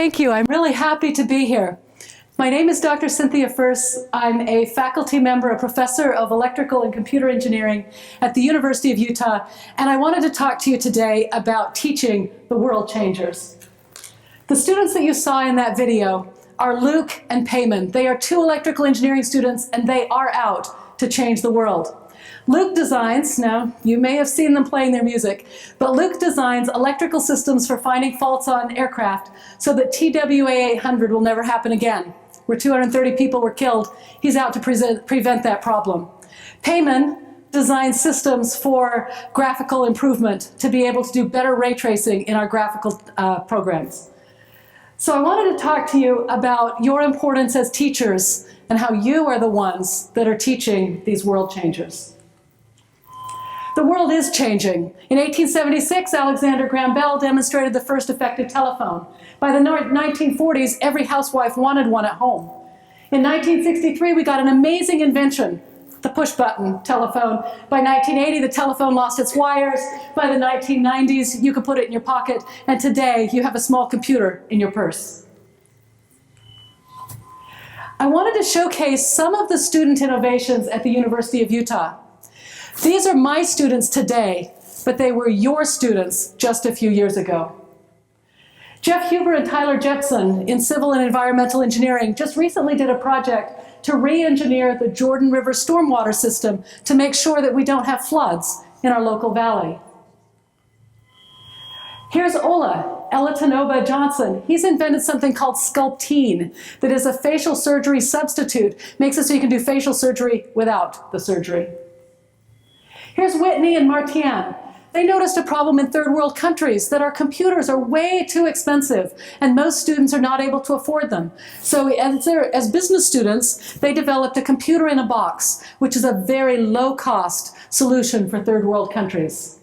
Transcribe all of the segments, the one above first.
Thank you. I'm really happy to be here. My name is Dr. Cynthia Furse. I'm a faculty member, a professor of electrical and computer engineering at the University of Utah, and I wanted to talk to you today about teaching the world changers. The students that you saw in that video are Luke and Payman. They are two electrical engineering students, and they are out to change the world. Luke designs, now you may have seen them playing their music, but Luke designs electrical systems for finding faults on aircraft so that TWA 800 will never happen again, where 230 people were killed. He's out to prevent that problem. Payman designs systems for graphical improvement to be able to do better ray tracing in our graphical programs. So I wanted to talk to you about your importance as teachers and how you are the ones that are teaching these world changers. The world is changing. In 1876, Alexander Graham Bell demonstrated the first effective telephone. By the 1940s, every housewife wanted one at home. In 1963, we got an amazing invention, the push-button telephone. By 1980, the telephone lost its wires. By the 1990s, you could put it in your pocket. And today, you have a small computer in your purse. I wanted to showcase some of the student innovations at the University of Utah. These are my students today, but they were your students just a few years ago. Jeff Huber and Tyler Jepson in civil and environmental engineering just recently did a project to re-engineer the Jordan River stormwater system to make sure that we don't have floods in our local valley. Here's Ella Tanoba Johnson. He's invented something called Sculptine that is a facial surgery substitute, makes it so you can do facial surgery without the surgery. Here's Whitney and Martian. They noticed a problem in third world countries that our computers are way too expensive and most students are not able to afford them. So as business students, they developed a computer in a box, which is a very low cost solution for third world countries.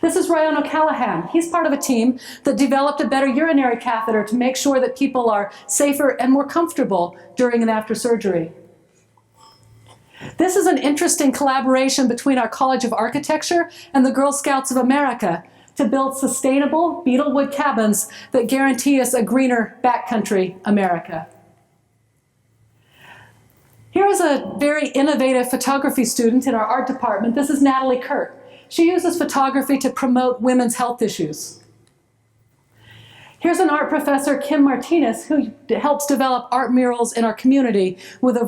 This is Ryan O'Callaghan. He's part of a team that developed a better urinary catheter to make sure that people are safer and more comfortable during and after surgery. This is an interesting collaboration between our College of Architecture and the Girl Scouts of America to build sustainable beetlewood cabins that guarantee us a greener backcountry America. Here is a very innovative photography student in our art department. This is Natalie Kirk. She uses photography to promote women's health issues. Here's an art professor, Kim Martinez, who helps develop art murals in our community with a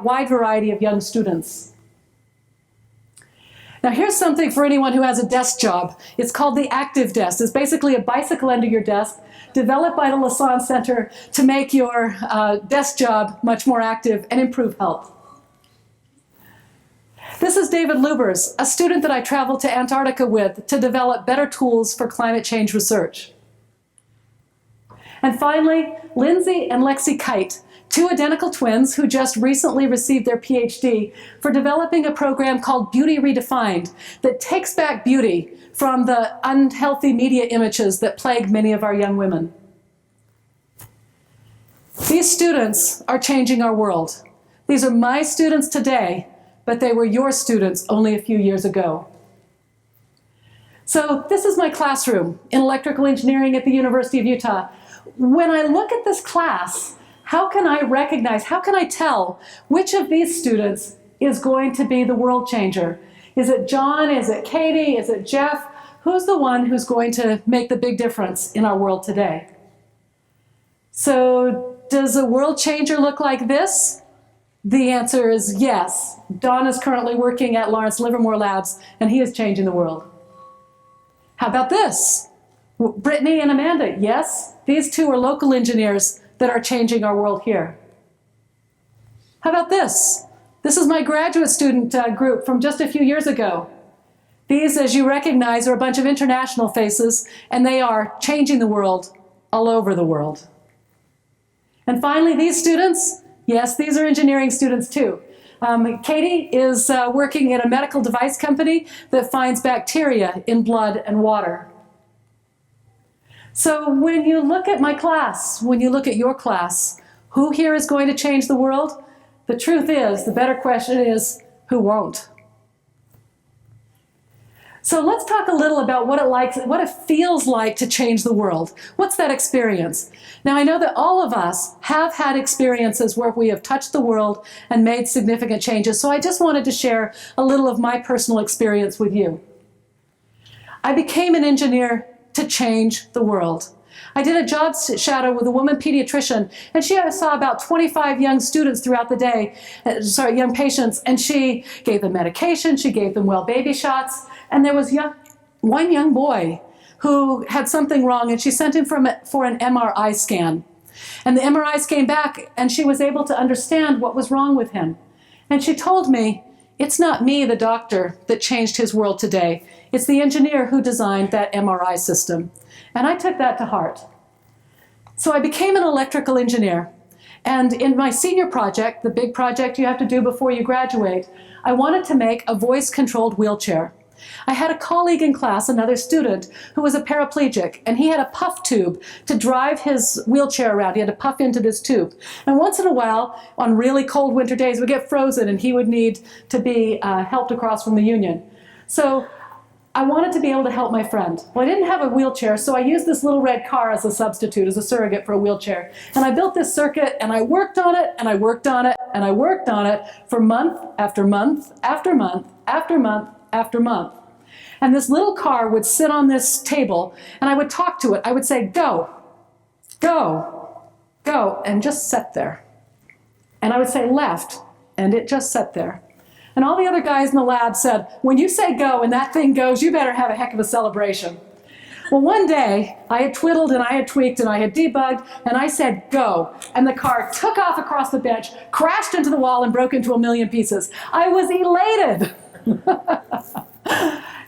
wide variety of young students. Now here's something for anyone who has a desk job. It's called the Active Desk. It's basically a bicycle under your desk, developed by the Lassonde Center to make your desk job much more active and improve health. This is David Lubers, a student that I traveled to Antarctica with to develop better tools for climate change research. And finally, Lindsay and Lexi Kite, two identical twins who just recently received their PhD for developing a program called Beauty Redefined that takes back beauty from the unhealthy media images that plague many of our young women. These students are changing our world. These are my students today, but they were your students only a few years ago. So this is my classroom in electrical engineering at the University of Utah. When I look at this class, how can I recognize, how can I tell which of these students is going to be the world changer? Is it John? Is it Katie? Is it Jeff? Who's the one who's going to make the big difference in our world today? So does a world changer look like this? The answer is yes. Don is currently working at Lawrence Livermore Labs, and he is changing the world. How about this? Brittany and Amanda, yes, these two are local engineers that are changing our world here. How about this? This is my graduate student group from just a few years ago. These, as you recognize, are a bunch of international faces, and they are changing the world all over the world. And finally, these students, yes, these are engineering students too. Katie is working in a medical device company that finds bacteria in blood and water. So when you look at my class, when you look at your class, who here is going to change the world? The truth is, the better question is, who won't? So let's talk a little about what it feels like to change the world. What's that experience? Now, I know that all of us have had experiences where we have touched the world and made significant changes, so I just wanted to share a little of my personal experience with you. I became an engineer to change the world. I did a job shadow with a woman pediatrician, and she saw about 25 young students throughout the day, young patients, and she gave them medication, she gave them well baby shots, and there was one young boy who had something wrong, and she sent him for an MRI scan. And the MRIs came back, and she was able to understand what was wrong with him. And she told me, it's not me, the doctor, that changed his world today. It's the engineer who designed that MRI system. And I took that to heart. So I became an electrical engineer. And in my senior project, the big project you have to do before you graduate, I wanted to make a voice-controlled wheelchair. I had a colleague in class, another student, who was a paraplegic, and he had a puff tube to drive his wheelchair around. He had to puff into this tube. And once in a while, on really cold winter days, we'd get frozen, and he would need to be helped across from the Union. So I wanted to be able to help my friend. Well, I didn't have a wheelchair, so I used this little red car as a substitute, as a surrogate for a wheelchair. And I built this circuit, and I worked on it, and I worked on it, and I worked on it for month after month after month after month after month. And this little car would sit on this table, and I would talk to it. I would say, go, go, go, and just sit there. And I would say left, and it just sat there. And all the other guys in the lab said, when you say go and that thing goes, you better have a heck of a celebration. Well, one day, I had twiddled and I had tweaked and I had debugged, and I said go. And the car took off across the bench, crashed into the wall, and broke into a million pieces. I was elated.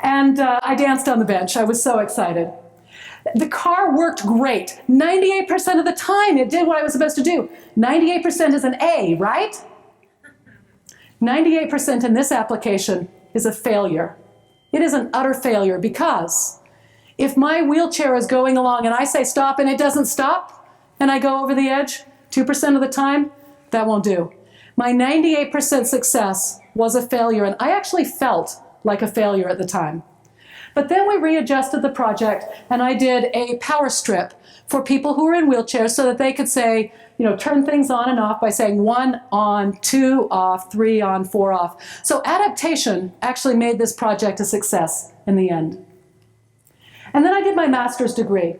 And I danced on the bench. I was so excited. The car worked great. 98% of the time, it did what I was supposed to do. 98% is an A, right? 98% in this application is a failure. It is an utter failure because if my wheelchair is going along and I say stop and it doesn't stop and I go over the edge 2% of the time, that won't do. My 98% success was a failure, and I actually felt like a failure at the time. But then we readjusted the project, and I did a power strip for people who were in wheelchairs so that they could say, turn things on and off by saying 1 on, 2 off, 3 on, 4 off. So adaptation actually made this project a success in the end. And then I did my master's degree.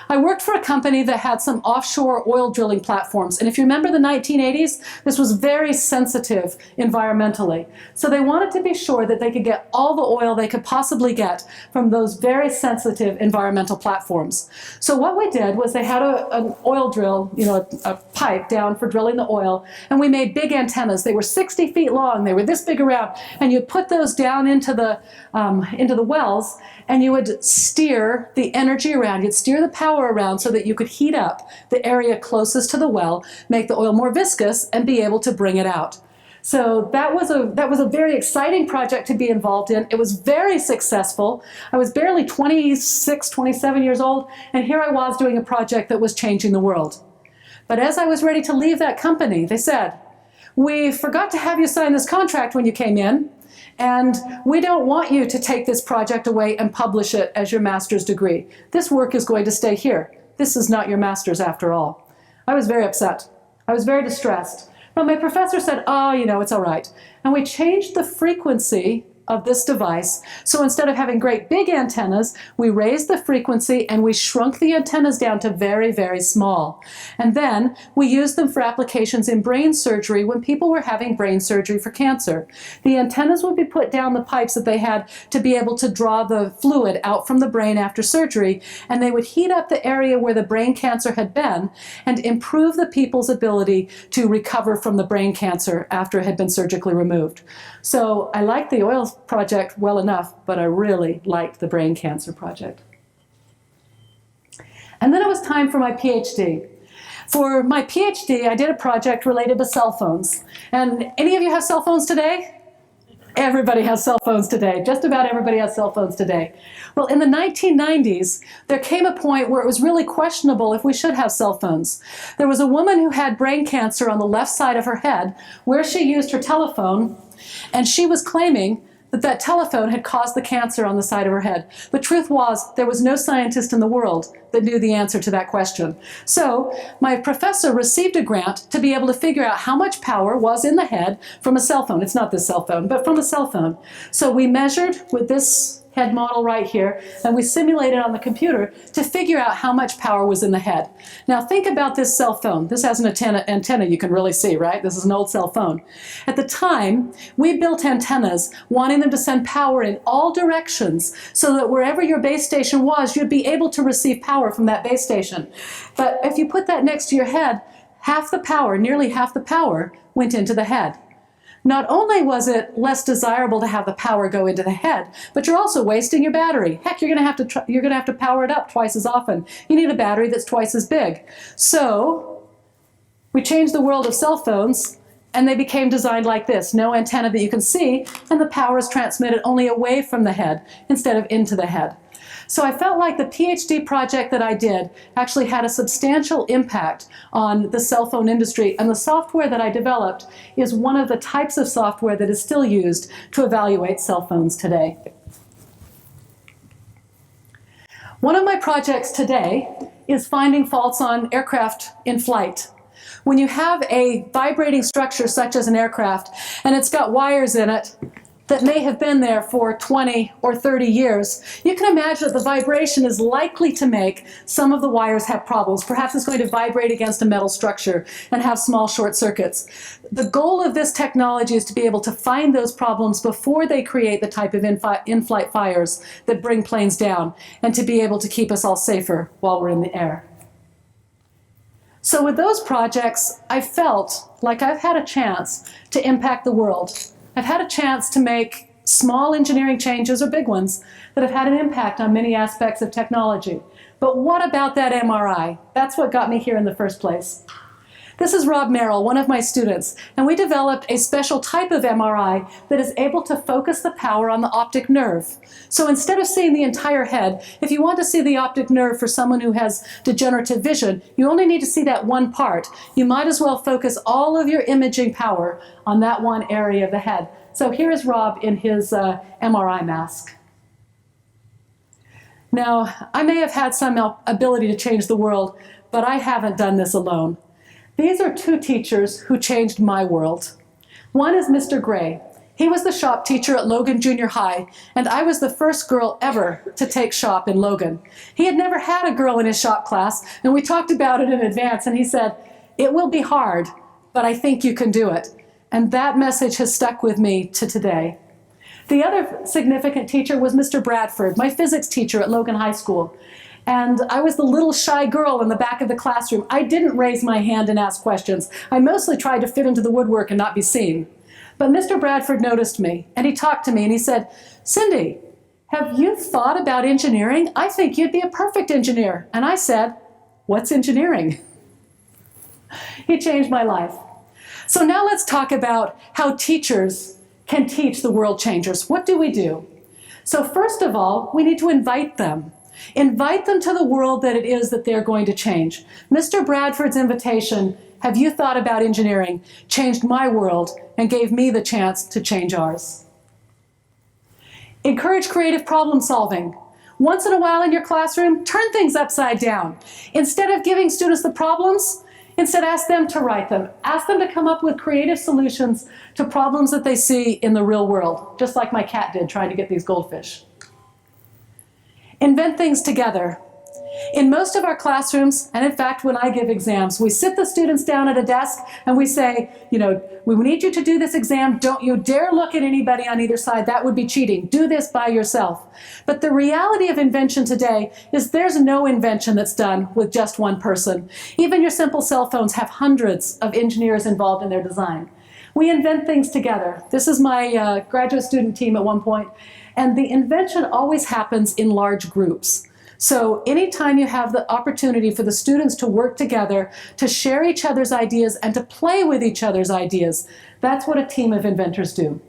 I worked for a company that had some offshore oil drilling platforms. And if you remember the 1980s, this was very sensitive environmentally. So they wanted to be sure that they could get all the oil they could possibly get from those very sensitive environmental platforms. So what we did was they had an oil drill, a pipe down for drilling the oil, and we made big antennas. They were 60 feet long. They were this big around. And you'd put those down into the wells, and you would steer the energy around. You'd steer the power around so that you could heat up the area closest to the well, make the oil more viscous, and be able to bring it out. So that was a very exciting project to be involved in. It was very successful. I was barely 26, 27 years old, and here I was doing a project that was changing the world. But as I was ready to leave that company, they said, we forgot to have you sign this contract when you came in, and we don't want you to take this project away and publish it as your master's degree. This work is going to stay here. This is not your master's after all. I was very upset. I was very distressed. But my professor said, oh, it's all right. And we changed the frequency of this device. So instead of having great big antennas, we raised the frequency and we shrunk the antennas down to very, very small. And then we used them for applications in brain surgery when people were having brain surgery for cancer. The antennas would be put down the pipes that they had to be able to draw the fluid out from the brain after surgery, and they would heat up the area where the brain cancer had been and improve the people's ability to recover from the brain cancer after it had been surgically removed. So I liked the oil project well enough, but I really liked the brain cancer project. And then it was time for my PhD. For my PhD, I did a project related to cell phones. And any of you have cell phones today? Everybody has cell phones today. Just about everybody has cell phones today. Well, in the 1990s, there came a point where it was really questionable if we should have cell phones. There was a woman who had brain cancer on the left side of her head where she used her telephone, and she was claiming that that telephone had caused the cancer on the side of her head. The truth was, there was no scientist in the world that knew the answer to that question. So my professor received a grant to be able to figure out how much power was in the head from a cell phone. It's not this cell phone, but from a cell phone. So we measured with this head model right here, and we simulated on the computer to figure out how much power was in the head. Now think about this cell phone. This has an antenna you can really see, right? This is an old cell phone. At the time, we built antennas wanting them to send power in all directions so that wherever your base station was, you'd be able to receive power from that base station. But if you put that next to your head, half the power, nearly half the power, went into the head. Not only was it less desirable to have the power go into the head, but you're also wasting your battery. Heck, you're going to have to power it up twice as often. You need a battery that's twice as big. So we changed the world of cell phones, and they became designed like this. No antenna that you can see, and the power is transmitted only away from the head instead of into the head. So I felt like the PhD project that I did actually had a substantial impact on the cell phone industry, and the software that I developed is one of the types of software that is still used to evaluate cell phones today. One of my projects today is finding faults on aircraft in flight. When you have a vibrating structure such as an aircraft, and it's got wires in it that may have been there for 20 or 30 years, you can imagine that the vibration is likely to make some of the wires have problems. Perhaps it's going to vibrate against a metal structure and have small short circuits. The goal of this technology is to be able to find those problems before they create the type of in-flight fires that bring planes down, and to be able to keep us all safer while we're in the air. So with those projects, I felt like I've had a chance to impact the world. I've had a chance to make small engineering changes, or big ones, that have had an impact on many aspects of technology. But what about that MRI? That's what got me here in the first place. This is Rob Merrill, one of my students, and we developed a special type of MRI that is able to focus the power on the optic nerve. So instead of seeing the entire head, if you want to see the optic nerve for someone who has degenerative vision, you only need to see that one part. You might as well focus all of your imaging power on that one area of the head. So here is Rob in his MRI mask. Now, I may have had some ability to change the world, but I haven't done this alone. These are two teachers who changed my world. One is Mr. Gray. He was the shop teacher at Logan Junior High, and I was the first girl ever to take shop in Logan. He had never had a girl in his shop class, and we talked about it in advance, and he said, "It will be hard, but I think you can do it." And that message has stuck with me to today. The other significant teacher was Mr. Bradford, my physics teacher at Logan High School. And I was the little shy girl in the back of the classroom. I didn't raise my hand and ask questions. I mostly tried to fit into the woodwork and not be seen. But Mr. Bradford noticed me, and he talked to me, and he said, "Cindy, have you thought about engineering? I think you'd be a perfect engineer." And I said, "What's engineering?" He changed my life. So now let's talk about how teachers can teach the world changers. What do we do? So first of all, we need to invite them. Invite them to the world that it is that they're going to change. Mr. Bradford's invitation, "Have you thought about engineering?" changed my world and gave me the chance to change ours. Encourage creative problem solving. Once in a while in your classroom, turn things upside down. Instead of giving students the problems, instead ask them to write them. Ask them to come up with creative solutions to problems that they see in the real world, just like my cat did trying to get these goldfish. Invent things together. In most of our classrooms, and in fact when I give exams, we sit the students down at a desk and we say, we need you to do this exam. Don't you dare look at anybody on either side. That would be cheating. Do this by yourself. But the reality of invention today is there's no invention that's done with just one person. Even your simple cell phones have hundreds of engineers involved in their design. We invent things together. This is my graduate student team at one point. And the invention always happens in large groups. So anytime you have the opportunity for the students to work together, to share each other's ideas, and to play with each other's ideas, that's what a team of inventors do.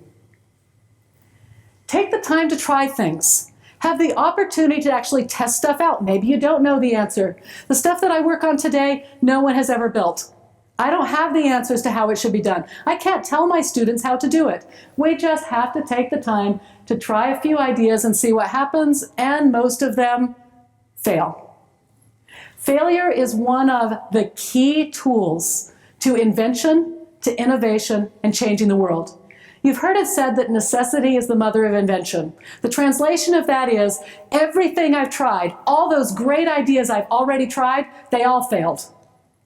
Take the time to try things. Have the opportunity to actually test stuff out. Maybe you don't know the answer. The stuff that I work on today, no one has ever built. I don't have the answers to how it should be done. I can't tell my students how to do it. We just have to take the time to try a few ideas and see what happens, and most of them fail. Failure is one of the key tools to invention, to innovation, and changing the world. You've heard it said that necessity is the mother of invention. The translation of that is, everything I've tried, all those great ideas I've already tried, they all failed.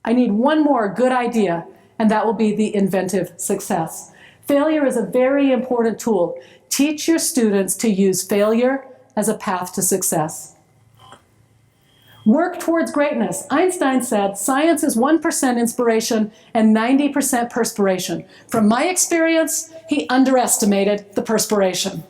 I need one more good idea, and that will be the inventive success. Failure is a very important tool. Teach your students to use failure as a path to success. Work towards greatness. Einstein said, science is 1% inspiration and 90% perspiration. From my experience, he underestimated the perspiration.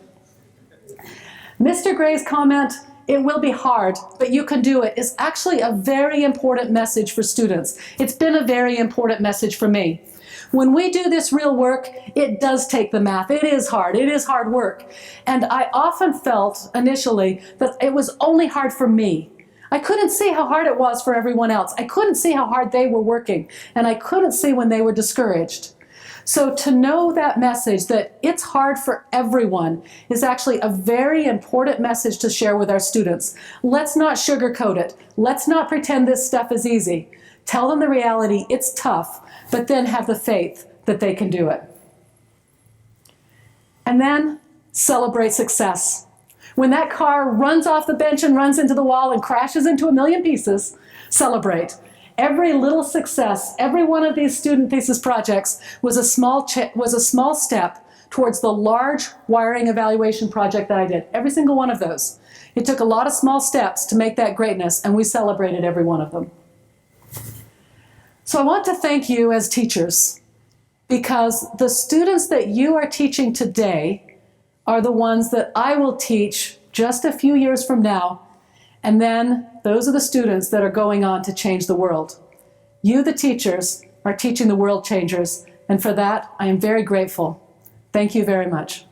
Mr. Gray's comment, "It will be hard, but you can do it," is actually a very important message for students. It's been a very important message for me. When we do this real work, it does take the math. It is hard work. And I often felt initially that it was only hard for me. I couldn't see how hard it was for everyone else. I couldn't see how hard they were working, and I couldn't see when they were discouraged. So to know that message, that it's hard for everyone, is actually a very important message to share with our students. Let's not sugarcoat it. Let's not pretend this stuff is easy. Tell them the reality, it's tough, but then have the faith that they can do it. And then celebrate success. When that car runs off the bench and runs into the wall and crashes into a million pieces, celebrate. Every little success, every one of these student thesis projects was a small step towards the large wiring evaluation project that I did. Every single one of those. It took a lot of small steps to make that greatness, and we celebrated every one of them. So I want to thank you as teachers, because the students that you are teaching today are the ones that I will teach just a few years from now, and then those are the students that are going on to change the world. You, the teachers, are teaching the world changers, and for that I am very grateful. Thank you very much.